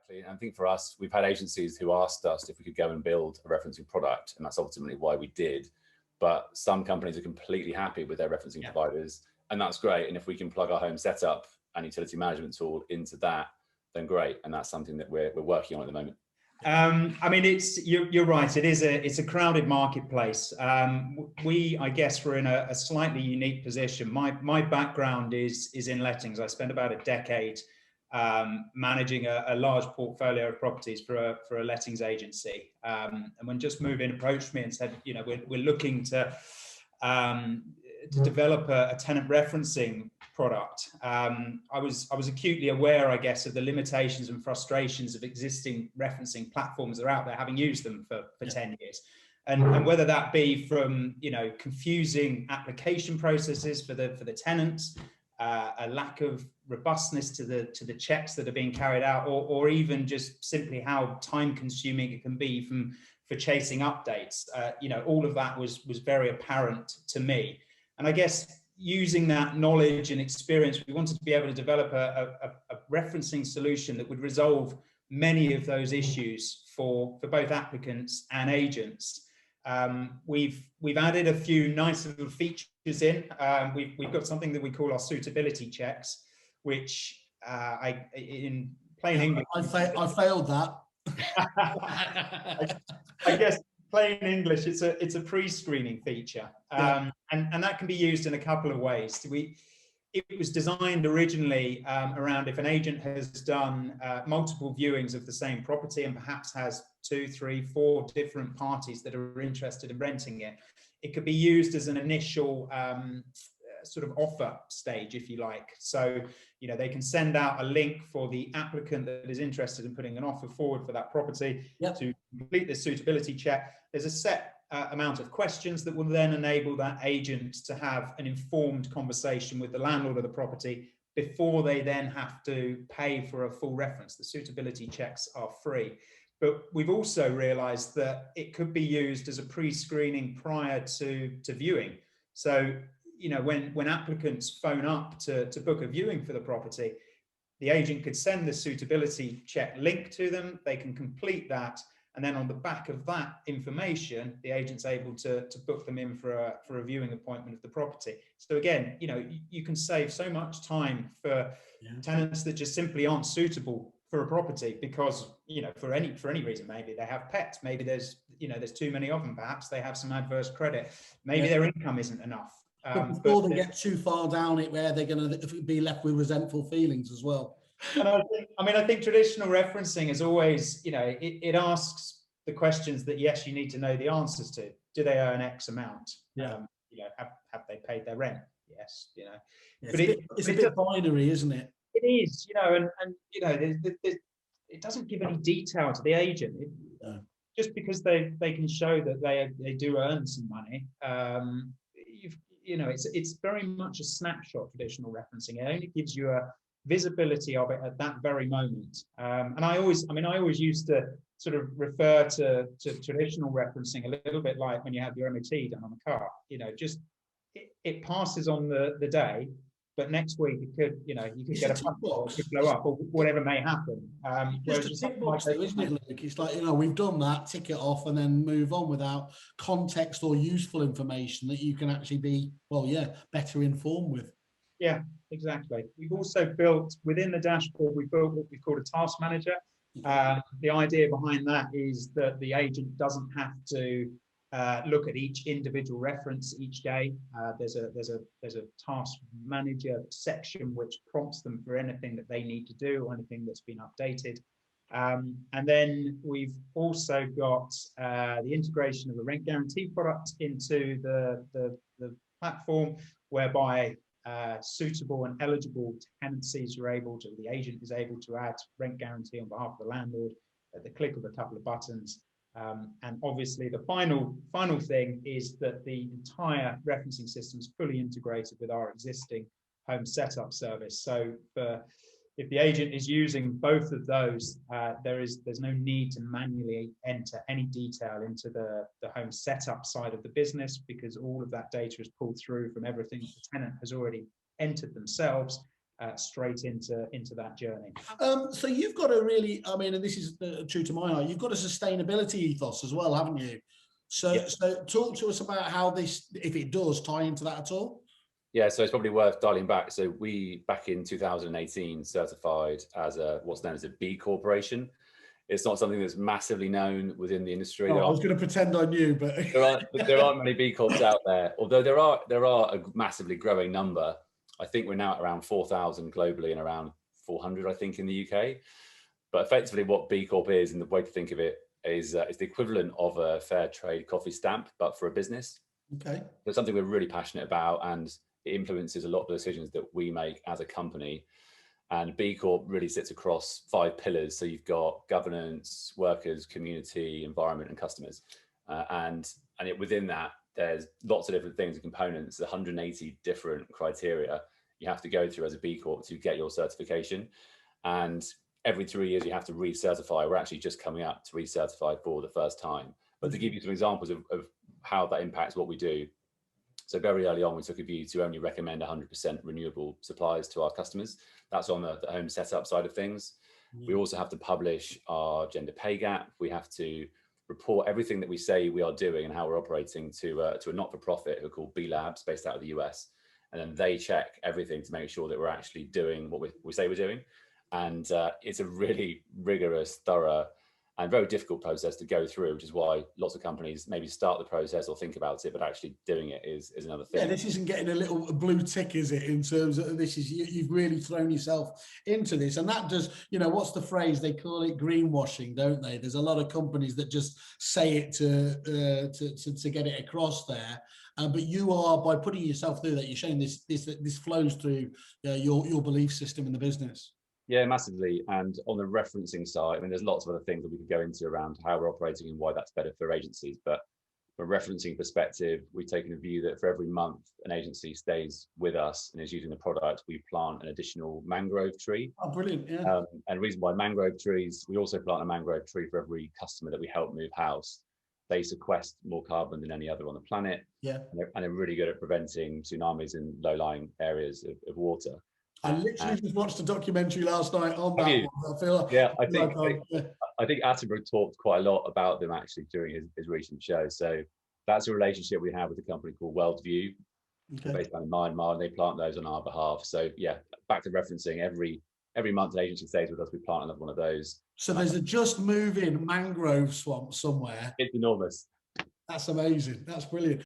exactly. And I think for us, we've had agencies who asked us if we could go and build a referencing product, and that's ultimately why we did. But some companies are completely happy with their referencing providers, and that's great. And if we can plug our home setup and utility management tool into that, then great. And that's something that we're working on at the moment. I mean, you're right. It's a crowded marketplace. I guess we're in a slightly unique position. My background is in lettings. I spent about a decade managing a large portfolio of properties for a lettings agency. And when Just Move In approached me and said, you know, we're looking to develop a tenant referencing product. I was acutely aware, I guess, of the limitations and frustrations of existing referencing platforms that are out there, having used them for 10 years. And whether that be from, you know, confusing application processes for the tenants, a lack of robustness to the checks that are being carried out, or even just simply how time consuming it can be for chasing updates. You know, all of that was very apparent to me. And I guess using that knowledge and experience, we wanted to be able to develop a referencing solution that would resolve many of those issues for both applicants and agents. We've added a few nice little features in. We've got something that we call our suitability checks, which in plain English, I failed that. I guess plain English, it's a pre-screening feature, and that can be used in a couple of ways. It was designed originally around if an agent has done multiple viewings of the same property and perhaps has 2, 3, 4 different parties that are interested in renting it. It could be used as an initial sort of offer stage, if you like. So, you know, they can send out a link for the applicant that is interested in putting an offer forward for that property to complete the suitability check. There's a set amount of questions that will then enable that agent to have an informed conversation with the landlord of the property before they then have to pay for a full reference. The suitability checks are free. But we've also realized that it could be used as a pre-screening prior to viewing. So, you know, when applicants phone up to book a viewing for the property, the agent could send the suitability check link to them. They can complete that. And then on the back of that information, the agent's able to book them in for a viewing appointment of the property. So again, you know, you can save so much time for tenants that just simply aren't suitable for a property because, you know, for any reason. Maybe they have pets, maybe there's too many of them, perhaps they have some adverse credit, maybe their income isn't enough. Before they get too far down it, where they're going to be left with resentful feelings as well. And I think traditional referencing is always, you know, it asks the questions that, yes, you need to know the answers to. Do they earn X amount? You know, have they paid their rent? Yes, you know. Yeah, but it's a bit binary, isn't it? It is, you know, and you know, it doesn't give any detail to the agent. Just because they can show that they do earn some money, you know, it's very much a snapshot, traditional referencing. It only gives you a visibility of it at that very moment. And I always used to sort of refer to traditional referencing a little bit like when you have your MOT done on a car. You know, just it passes on the day, but next week it could, you know, you could get a punch or it could blow up or whatever may happen. Just a tick box, though, isn't it, Luke? It's like, you know, we've done that, tick it off, and then move on without context or useful information that you can actually be, better informed with. Yeah, exactly. We've also built within the dashboard, we've built what we call a task manager. The idea behind that is that the agent doesn't have to look at each individual reference each day. There's a task manager section which prompts them for anything that they need to do or anything that's been updated. And then we've also got the integration of the rent guarantee product into the platform, whereby suitable and eligible tenancies are able to, the agent is able to add rent guarantee on behalf of the landlord at the click of a couple of buttons. And obviously the final thing is that the entire referencing system is fully integrated with our existing home setup service. So if the agent is using both of those, there's no need to manually enter any detail into the home setup side of the business, because all of that data is pulled through from everything the tenant has already entered themselves. straight into that journey. So you've got a really, I mean, and this is true to my eye, you've got a sustainability ethos as well, haven't you? So, yeah. So talk to us about how this, if it does, tie into that at all. Yeah, so it's probably worth dialing back. So we, back in 2018, certified as what's known as a B Corporation. It's not something that's massively known within the industry. Oh, I was going to pretend I knew, but there aren't many B Corps out there. Although there are a massively growing number. I think we're now at around 4,000 globally and around 400, I think, in the UK. But effectively, what B Corp is, and the way to think of it is, it's the equivalent of a fair trade coffee stamp, but for a business. Okay. So it's something we're really passionate about, and it influences a lot of the decisions that we make as a company. And B Corp really sits across 5 pillars. So you've got governance, workers, community, environment, and customers. Within that, there's lots of different things and components, 180 different criteria you have to go through as a B Corp to get your certification. And every 3 years, you have to recertify. We're actually just coming up to recertify for the first time. But to give you some examples of how that impacts what we do. So very early on, we took a view to only recommend 100% renewable suppliers to our customers. That's on the home setup side of things. We also have to publish our gender pay gap. We have to report everything that we say we are doing and how we're operating to a not-for-profit who are called B Labs, based out of the US. And then they check everything to make sure that we're actually doing what we say we're doing. And it's a really rigorous, thorough, and very difficult process to go through, which is why lots of companies maybe start the process or think about it, but actually doing it is another thing. Yeah, this isn't getting a little blue tick, is it? In terms of this is, you've really thrown yourself into this, and that does, what's the phrase? They call it greenwashing, don't they? There's a lot of companies that just say it to get it across there. But you are, by putting yourself through that, you're showing this flows through your belief system in the business. Yeah, massively. And on the referencing side, I mean, there's lots of other things that we could go into around how we're operating and why that's better for agencies. But from a referencing perspective, we've taken a view that for every month an agency stays with us and is using the product, we plant an additional mangrove tree. Oh, brilliant. Yeah. And the reason why mangrove trees, we also plant a mangrove tree for every customer that we help move house. They sequester more carbon than any other on the planet. Yeah. And they're really good at preventing tsunamis in low-lying areas of water. I literally just watched a documentary last night on that one. I think Attenborough talked quite a lot about them actually during his recent show. So that's a relationship we have with a company called Worldview, based down in Myanmar, and they plant those on our behalf. So yeah, back to referencing, every month an agency stays with us, we plant another one of those. So there's a just moving mangrove swamp somewhere. It's enormous. That's amazing. That's brilliant.